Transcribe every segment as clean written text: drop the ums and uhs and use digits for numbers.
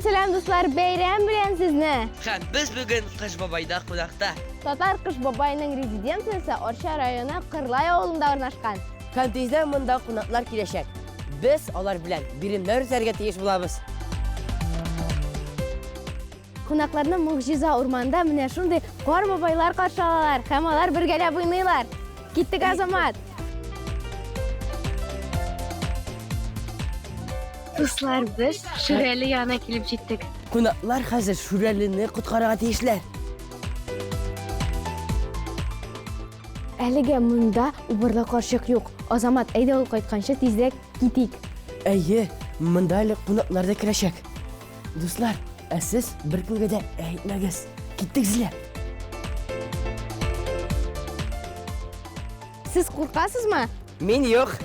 Selam dostlar, bayram bilen sizni. Hem biz bugün Kış Babay'da qonaqda. Tatar Kış Babay'ның резиденциясы Орша районы Кырлай авылында орнашкан. Кантизда мында кунаклар киләчәк. Без алар белән биремнәр үтәргә тиеш булабыз. Кунакларны Мугҗиза урманда менә шундый кар бабайлар каршы алалар һәм алар бергәләп уйныйлар. Киттек, Азамат. Дуслар, без Шүрәле янына килеп җиттек. Кунаклар хәзер Шүрәлене коткарырга тиешләр. Әлегә монда убырлы карчык юк. Азамат, әйдә ул кайтканчы тизрәк китик. Әйе, мында әле кунаклар да киләчәк. Дуслар, сез бер килгә дә әйтмәгез. Киттек зилә. Сез куркасызмы? Мин юк.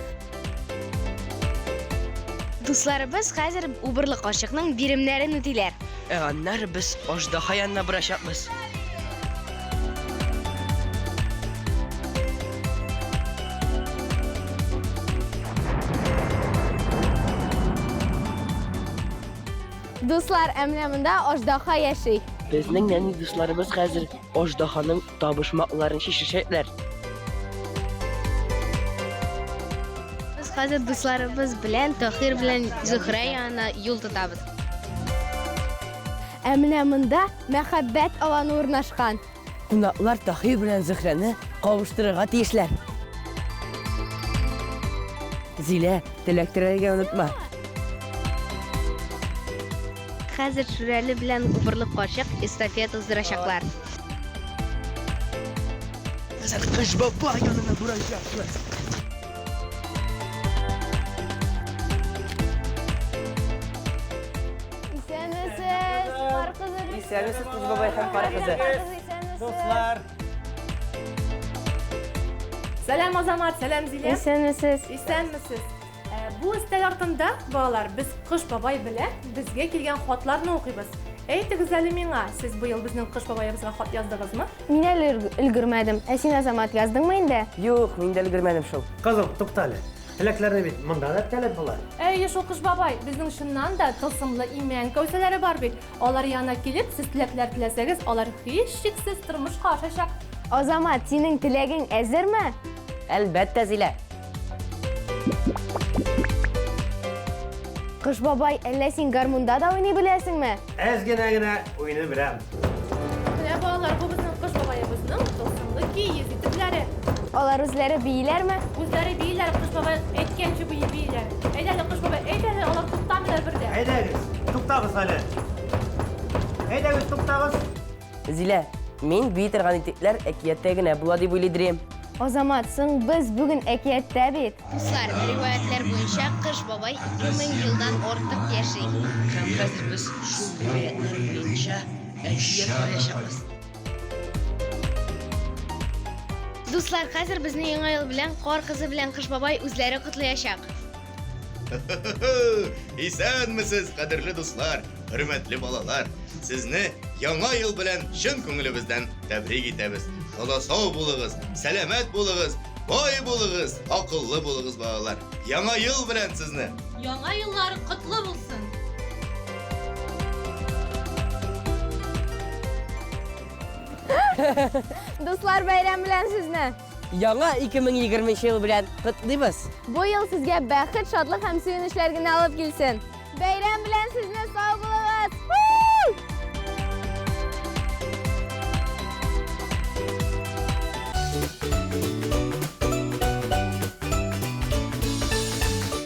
Дусларыбыз хәзер убырлы карчыкның биремнәрен үтиләр. Аннары biz аждаһа янына барачакбыз. Дуслар, әмнә монда аждаһа яши. Безнең нәни дусларыбыз хәзер аждаһаның табышмакларын шишәкләр. Biz хәзер дусларыбыз белән Тахир белән Зөһрә янына юл тотабыз. Әмнә монда мәхәббәт аланы урнашкан. Кунаклар Тахир белән Зөһрәне кавыштырырга тиешләр. Зилә, теләктәргә онытма. Хәзер Шүрәле белән убырлы карчык эстафета уздырачаклар. Хәзер Кыш Бабай янына барачакбыз. Исәнмесез, кар кызы. Исәнмесез, Кыш Бабай һәм кар кызы. Dostlar. Selam Azamat, selam Zilya. Исәнмесез. İstenmisiz? Bu istel артында балалар, biz Кыш бабай белән безгә килгән хатларны укыйбыз. Әйтегез әле миңа, сез быел безнең Кыш бабаебызга хат яздыгызмы? Мин әле өлгермәдем. Ә син, Азамат, яздыңмы инде? Юк, мин дә өлгермәдем шул. Кызым, туктале. Теләкләрне бит монда да таләп була. Әйе, шул Кыш бабай, безнең шуннан да тылсымлы имән кәүсәләре бар бит. Алар янына килеп, сез теләкләр теләсәгез, алар һичшиксез тормышка ашачак. Азамат, синең теләгең әзерме? Әлбәттә, Зилә. Кыш бабай, әллә син гармунда да уйный беләсеңме? Әз генә уйны беләм. Менә балалар, бу безнең Кыш бабаебызның тылсымлы киез итекләре. Алар үзләре бийләрме? Үзләре бийләр, Кыш бабай әйткәнчә бийләр. Әйдәле Кыш бабай, әйдәле, алар туктамыйлар бердә. Әйдәгез, туктагыз әле. Әйдәгез, туктагыз. Зилә, мин бит торган итекләр әкияттә генә була дип уйлыйдым. Азамат, соң без бүген әкияттә бит. Дуслар, риваятлар буенча Кыш бабай 2000 елдан артык яши. Hem хәзер biz шул риваятлар буенча әкият барачакбыз. Дуслар, хәзер безне яңа ел белән кар кызы белән Кыш бабай үзләре котлаячак. Исәнмесез, кадерле дуслар, хөрмәтле балалар. Сезне яңа ел белән чын күңелебездән тәбрик итәбез. Сау булыгыз, сәламәт булыгыз, бай булыгыз, акыллы булыгыз балалар. Яңа ел белән сезне. Яңа еллар котлы булсын. Дуслар, бәйрәм белән сезне. Яңа 2020 ел белән котлыйбыз. Бу ел сезгә бәхет, шатлык һәм сөенечләр генә алып килсен. Бәйрәм белән сезне, сау булыгыз.